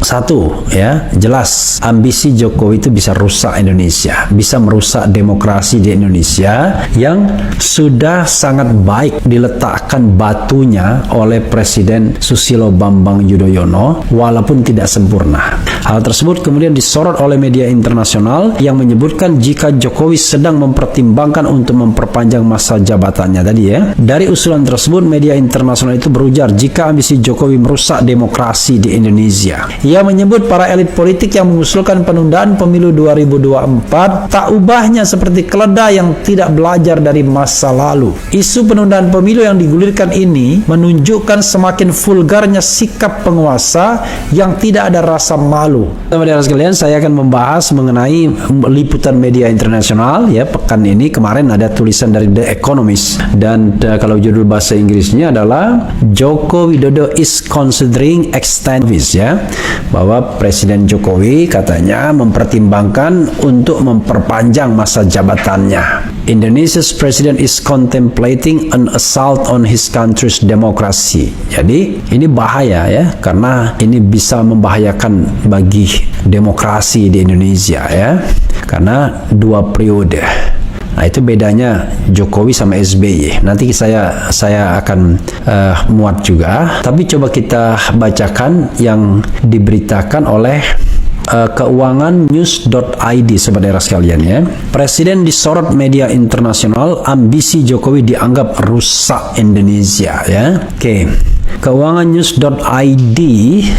Satu, ya, jelas ambisi Jokowi itu bisa rusak Indonesia, bisa merusak demokrasi di Indonesia yang sudah sangat baik diletakkan batunya oleh Presiden Susilo Bambang Yudhoyono walaupun tidak sempurna. Hal tersebut kemudian disorot oleh media internasional yang menyebutkan jika Jokowi sedang mempertimbangkan untuk memperpanjang masa jabatannya tadi, ya. Dari usulan tersebut, media internasional itu berujar jika ambisi Jokowi merusak demokrasi di Indonesia. Ia menyebut para elit politik yang mengusulkan penundaan pemilu 2024 tak ubahnya seperti keledai yang tidak belajar dari masa lalu. Isu penundaan pemilu yang digulirkan ini menunjukkan semakin vulgarnya sikap penguasa yang tidak ada rasa malu. Teman-teman sekalian, saya akan membahas mengenai liputan media internasional, ya. Pekan ini kemarin ada tulisan dari The Economist, dan kalau judul bahasa Inggrisnya adalah Joko Widodo is considering extend office, ya. Bahwa Presiden Jokowi katanya mempertimbangkan untuk memperpanjang masa jabatannya. Indonesia's president is contemplating an assault on his country's democracy. Jadi ini bahaya, ya, karena ini bisa membahayakan bagi demokrasi di Indonesia, ya, karena 2 periode. Nah, itu bedanya Jokowi sama SBY. Nanti saya akan muat juga. Tapi coba kita bacakan yang diberitakan oleh keuangannews.id, saudara sekalian, ya. Presiden disorot media internasional, ambisi Jokowi dianggap rusak Indonesia, ya. Oke. Keuangannews.id,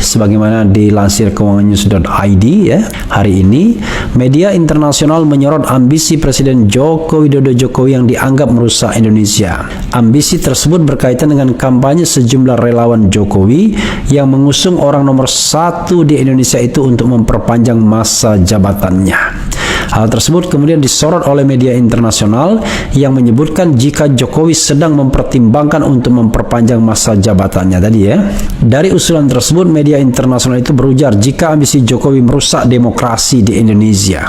sebagaimana dilansir keuangannews.id, ya, hari ini media internasional menyorot ambisi Presiden Joko Widodo Jokowi yang dianggap merusak Indonesia. Ambisi tersebut berkaitan dengan kampanye sejumlah relawan Jokowi yang mengusung orang nomor 1 di Indonesia itu untuk memperpanjang masa jabatannya. Hal tersebut kemudian disorot oleh media internasional yang menyebutkan jika Jokowi sedang mempertimbangkan untuk memperpanjang masa jabatannya tadi, ya. Dari usulan tersebut, media internasional itu berujar jika ambisi Jokowi merusak demokrasi di Indonesia.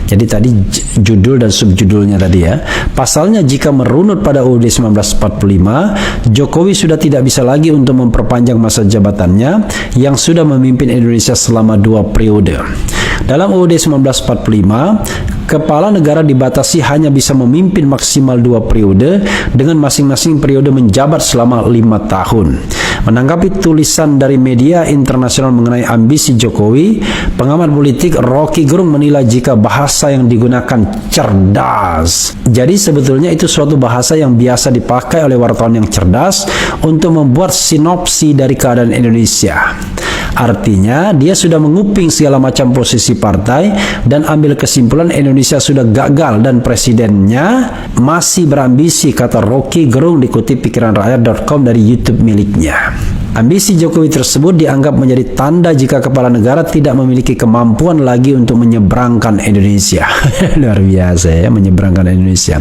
Jadi tadi judul dan subjudulnya tadi, ya. Pasalnya jika merunut pada UUD 1945, Jokowi sudah tidak bisa lagi untuk memperpanjang masa jabatannya yang sudah memimpin Indonesia selama 2 periode. Dalam UUD 1945, kepala negara dibatasi hanya bisa memimpin maksimal 2 periode dengan masing-masing periode menjabat selama 5 tahun. Menanggapi tulisan dari media internasional mengenai ambisi Jokowi, pengamat politik Rocky Gerung menilai jika bahasa yang digunakan cerdas. Jadi sebetulnya itu suatu bahasa yang biasa dipakai oleh wartawan yang cerdas untuk membuat sinopsi dari keadaan Indonesia. Artinya dia sudah menguping segala macam posisi partai dan ambil kesimpulan Indonesia sudah gagal dan presidennya masih berambisi, kata Rocky Gerung dikutip pikiranrakyat.com dari YouTube miliknya. Ambisi Jokowi tersebut dianggap menjadi tanda jika kepala negara tidak memiliki kemampuan lagi untuk menyeberangkan Indonesia. Luar biasa, ya, menyeberangkan Indonesia.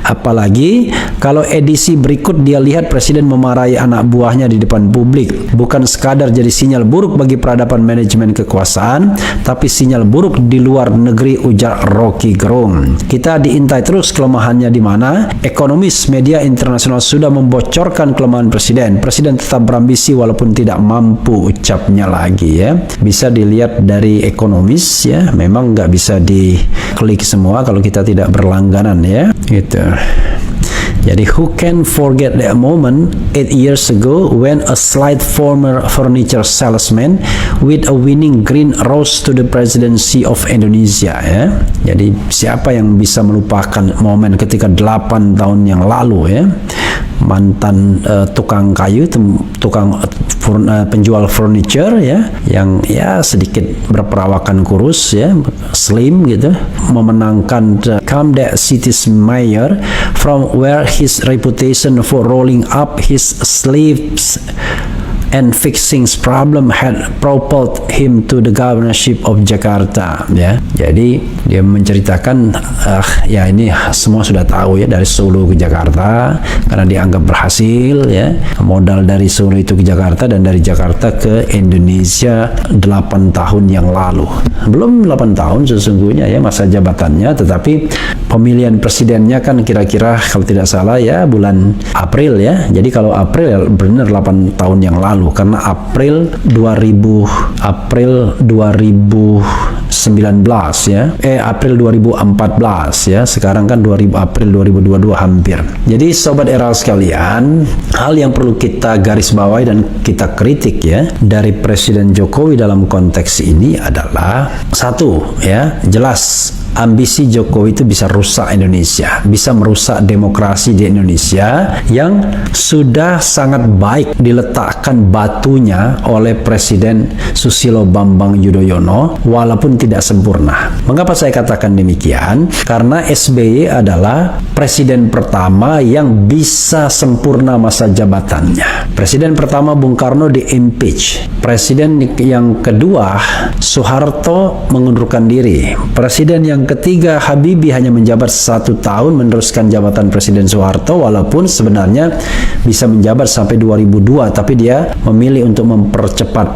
Apalagi kalau edisi berikut dia lihat Presiden memarahi anak buahnya di depan publik. Bukan sekadar jadi sinyal buruk bagi peradaban manajemen kekuasaan, tapi sinyal buruk di luar negeri, ujar Rocky Gerung. Kita diintai terus kelemahannya di mana. Ekonomis media internasional sudah membocorkan kelemahan Presiden. Presiden tetap berambisi walaupun tidak mampu, ucapnya lagi, ya. Bisa dilihat dari Ekonomis, ya. Memang nggak bisa diklik semua kalau kita tidak berlangganan, ya. Gitu. Jadi who can forget that moment 8 years ago when a slight former furniture salesman with a winning grin rose to the presidency of Indonesia, ya. Jadi siapa yang bisa melupakan momen ketika 8 tahun yang lalu, ya, mantan tukang kayu, tukang penjual furniture, ya, yang ya sedikit berperawakan kurus, ya, slim gitu, memenangkan Camden City's mayor from where his reputation for rolling up his sleeves and fixing problem had propelled him to the governorship of Jakarta, ya. Jadi dia menceritakan ya ini semua sudah tahu, ya, dari Solo ke Jakarta karena dianggap berhasil, ya, modal dari Solo itu ke Jakarta dan dari Jakarta ke Indonesia 8 tahun yang lalu. Belum 8 tahun sesungguhnya, ya, masa jabatannya, tetapi pemilihan presidennya kan kira-kira kalau tidak salah, ya, bulan April, ya. Jadi kalau April, ya, benar 8 tahun yang lalu. lalu, karena April 2019 ya. April 2014 ya. Sekarang kan April 2022 hampir. Jadi sobat era sekalian, hal yang perlu kita garis bawahi dan kita kritik ya dari Presiden Jokowi dalam konteks ini adalah satu ya, jelas ambisi Jokowi itu bisa rusak Indonesia, bisa merusak demokrasi di Indonesia yang sudah sangat baik diletakkan batunya oleh Presiden Susilo Bambang Yudhoyono walaupun tidak sempurna. Mengapa saya katakan demikian? Karena SBY adalah presiden pertama yang bisa sempurna masa jabatannya. Presiden pertama Bung Karno di-impeach. Presiden yang kedua Soeharto mengundurkan diri. Presiden yang ketiga Habibie hanya menjabat 1 tahun meneruskan jabatan Presiden Soeharto, walaupun sebenarnya bisa menjabat sampai 2002, tapi dia memilih untuk mempercepat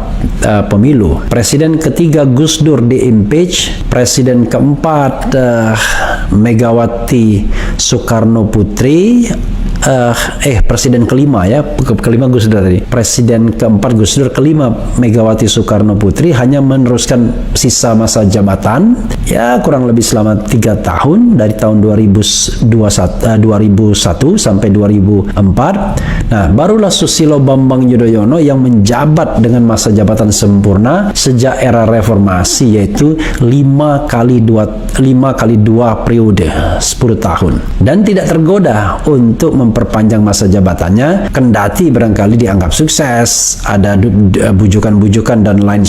pemilu. Presiden ketiga Gus Dur di-impeach. Presiden keempat Megawati Soekarno Putri. Presiden kelima ya, kelima Gus Dur tadi. Presiden keempat Gus Dur, kelima Megawati Soekarno Putri hanya meneruskan sisa masa jabatan ya kurang lebih selama 3 tahun dari tahun 2001 sampai 2004. Nah, barulah Susilo Bambang Yudhoyono yang menjabat dengan masa jabatan sempurna sejak era reformasi, yaitu 5 kali 2 periode 10 tahun, dan tidak tergoda untuk memperpanjang masa jabatannya, kendati barangkali dianggap sukses, ada bujukan-bujukan dan lain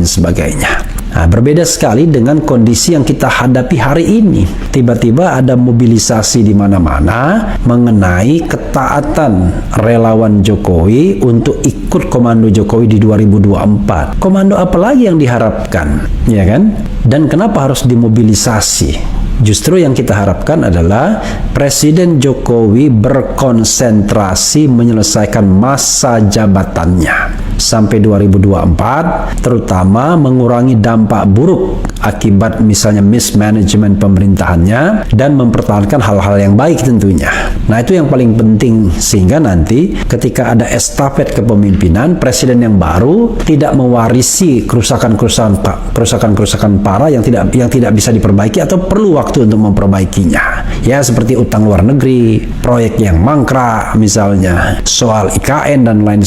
sebagainya. Nah, berbeda sekali dengan kondisi yang kita hadapi hari ini. Tiba-tiba ada mobilisasi di mana-mana mengenai ketaatan relawan Jokowi untuk ikut komando Jokowi di 2024. Komando apa lagi yang diharapkan, ya kan? Dan kenapa harus dimobilisasi? Justru yang kita harapkan adalah Presiden Jokowi berkonsentrasi menyelesaikan masa jabatannya sampai 2024, terutama mengurangi dampak buruk akibat misalnya mismanagement pemerintahannya dan mempertahankan hal-hal yang baik tentunya. Nah, itu yang paling penting, sehingga nanti ketika ada estafet kepemimpinan, presiden yang baru tidak mewarisi kerusakan-kerusakan parah yang tidak bisa diperbaiki atau perlu waktu untuk memperbaikinya. Ya, seperti utang luar negeri, proyek yang mangkrak misalnya, soal IKN dan lain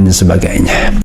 sebagainya.